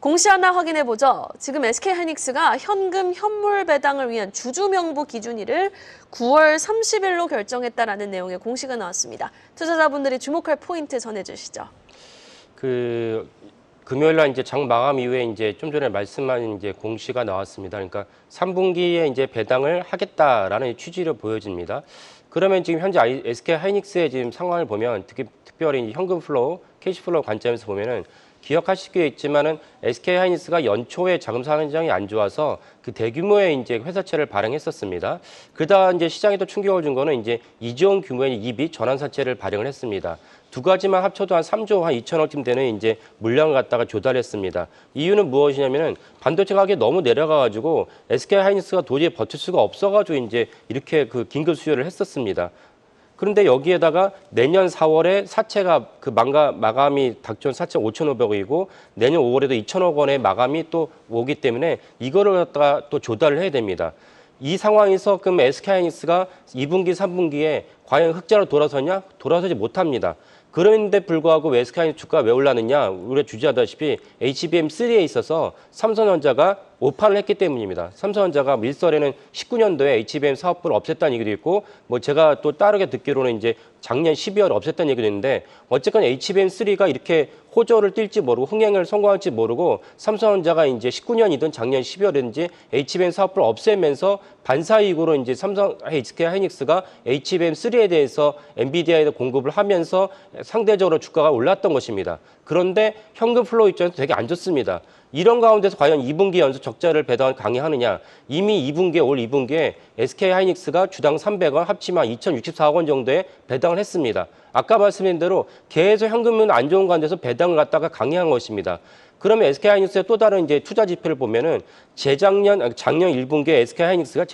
공시 하나 확인해보죠. 지금 SK하이닉스가 현금 현물 배당을 위한 주주명부 기준일을 9월 30일로 결정했다라는 내용의 공시가 나왔습니다. 투자자분들이 주목할 포인트 전해주시죠. 금요일 날 이제 장 마감 이후에 이제 좀 전에 말씀한 이제 공시가 나왔습니다. 그러니까 3분기에 이제 배당을 하겠다라는 취지로 보여집니다. 그러면 지금 현재 SK하이닉스의 지금 상황을 보면 특별히 현금 플로우, 캐시 플로우 관점에서 보면은 기억하시겠지만은 SK하이닉스가 연초에 자금 사정이 안 좋아서 그 대규모의 이제 회사채를 발행했었습니다. 그러다 이제 시장에 또 충격을 준 거는 이제 2조 규모의 이비 전환사채를 발행을 했습니다. 두 가지만 합쳐도 한 3조 한 2천억쯤 되는 이제 물량을 갖다가 조달했습니다. 이유는 무엇이냐면은 반도체 가격이 너무 내려가가지고 SK하이닉스가 도저히 버틸 수가 없어가지고 이제 이렇게 그 긴급 수요를 했었습니다. 그런데 여기에다가 내년 4월에 사채가 마감이 닥쳐온 사채 5,500억이고 내년 5월에도 2천억 원의 마감이 또 오기 때문에 이거를 갖다가 또 조달을 해야 됩니다. 이 상황에서 그럼 SK하이닉스가 2분기, 3분기에 과연 흑자로 돌아서냐? 돌아서지 못합니다. 그런데 불구하고 왜 SK하이닉스 주가가 왜 올랐느냐? 우리가 주지하다시피 HBM3에 있어서 삼성전자가 오판을 했기 때문입니다. 삼성전자가 밀설에는 19년도에 HBM 사업부를 없앴다는 얘기도 있고, 뭐 제가 또 따르게 듣기로는 이제 작년 12월에 없앴다는 얘기도 있는데, 어쨌건 HBM3가 이렇게 호조를 띨지 모르고 흥행을 성공할지 모르고 삼성전자가 이제 19년이든 작년 12월이든지 HBM 사업부를 없애면서 반사이익으로 이제 SK하이닉스가 HBM3에 대해서 엔비디아에 공급을 하면서 상대적으로 주가가 올랐던 것입니다. 그런데 현금 플로우 입장에서 되게 안 좋습니다. 이런 가운데서 과연 2분기 연속 적자를 배당을 강행하느냐. 이미 올 2분기에 SK하이닉스가 주당 300원 합치면 2,064억 원 정도의 배당을 했습니다. 아까 말씀드린 대로 계속 현금은 안 좋은 가운데서 배당을 갖다가 강행한 것입니다. 그러면 SK하이닉스의 또 다른 이제 투자 지표를 보면은 작년 1분기에 SK하이닉스가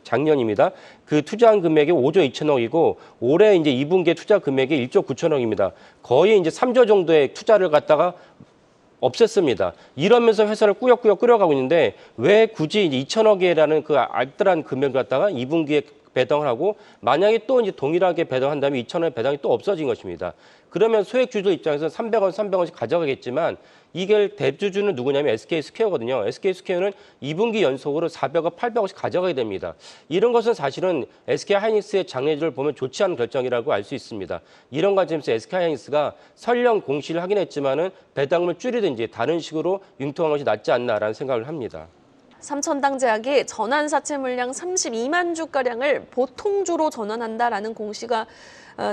작년입니다. 그 투자한 금액이 5조 2천억이고 올해 이제 2분기에 투자 금액이 1조 9천억입니다. 거의 이제 3조 정도의 투자를 갖다가 없앴습니다. 이러면서 회사를 꾸역꾸역 끌어가고 있는데 왜 굳이 2천억이라는 그 알뜰한 금액을 갖다가 2분기에 배당을 하고 만약에 또 이제 동일하게 배당한다면 2천원의 배당이 또 없어진 것입니다. 그러면 소액주주 입장에서 300원씩 가져가겠지만 이게 대주주는 누구냐면 SK스퀘어거든요. SK스퀘어는 2분기 연속으로 400원, 800원씩 가져가게 됩니다. 이런 것은 사실은 SK하이닉스의 장래를 보면 좋지 않은 결정이라고 알 수 있습니다. 이런 관점에서 SK하이닉스가 설령 공시를 하긴 했지만은 배당을 줄이든지 다른 식으로 융통한 것이 낫지 않나라는 생각을 합니다. 삼천당 제약이 전환사채 물량 32만 주가량을 보통주로 전환한다라는 공시가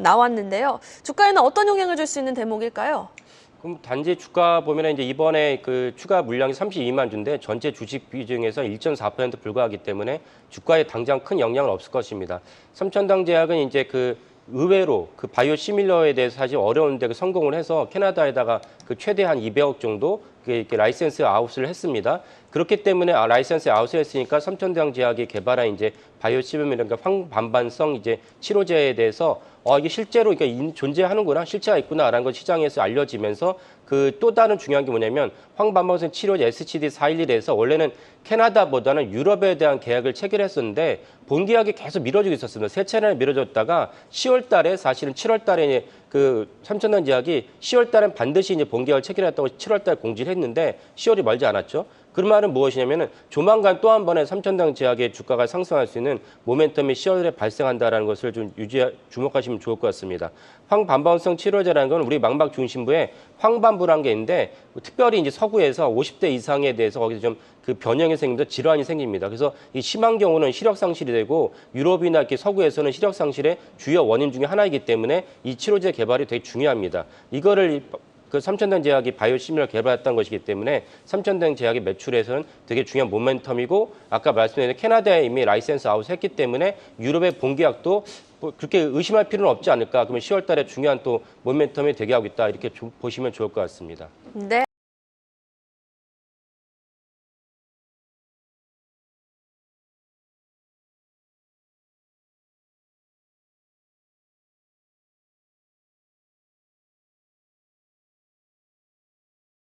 나왔는데요. 주가에는 어떤 영향을 줄 수 있는 대목일까요? 그럼 단지 주가 보면 이제 이번에 그 추가 물량이 32만 주인데 전체 주식 비중에서 1.4% 불과하기 때문에 주가에 당장 큰 영향은 없을 것입니다. 삼천당 제약은 이제 의외로 바이오 시밀러에 대해서 사실 어려운데 성공을 해서 캐나다에다가 최대 한 200억 정도 이렇게 라이센스 아웃을 했습니다. 그렇기 때문에 라이센스 아웃을 했으니까 삼천당 제약이 개발한 이제 바이오 시밀러니까 황반반성 이제 치료제에 대해서 이게 실제로 존재하는구나, 실체가 있구나라는 것 시장에서 알려지면서 또 다른 중요한 게 뭐냐면 황반반성 치료제 SCD-411에서 원래는 캐나다보다는 유럽에 대한 계약을 체결했었는데 본계약이 계속 미뤄지고 있었습니다. 세 차례나 미뤄졌다가 10월 달에 사실은 7월 달에 삼천당 제약이 10월 달엔 반드시 이제 본계약을 체결했다고 7월 달 공지를 했는데 10월이 멀지 않았죠. 그 말은 무엇이냐면은 조만간 또 한 번에 삼천당 제약의 주가가 상승할 수 있는 모멘텀이 10월에 발생한다라는 것을 좀 주목하시면 좋을 것 같습니다. 황반반성 치료제라는 건 우리 망막 중심부에 황반부라는 게 있는데 특별히 이제 서구에서 50대 이상에 대해서 거기서 좀 변형이 생기면서 질환이 생깁니다. 그래서 이 심한 경우는 시력 상실이 되고 유럽이나 이렇게 서구에서는 시력 상실의 주요 원인 중에 하나이기 때문에 이 치료제 개발이 되게 중요합니다. 이거를 삼천당 제약이 바이오시밀러 개발했던 것이기 때문에 삼천당 제약의 매출에서는 되게 중요한 모멘텀이고 아까 말씀드린 캐나다에 이미 라이센스 아웃 했기 때문에 유럽의 본계약도 그렇게 의심할 필요는 없지 않을까. 그러면 10월 달에 중요한 또 모멘텀이 되게 하고 있다. 이렇게 보시면 좋을 것 같습니다. 네.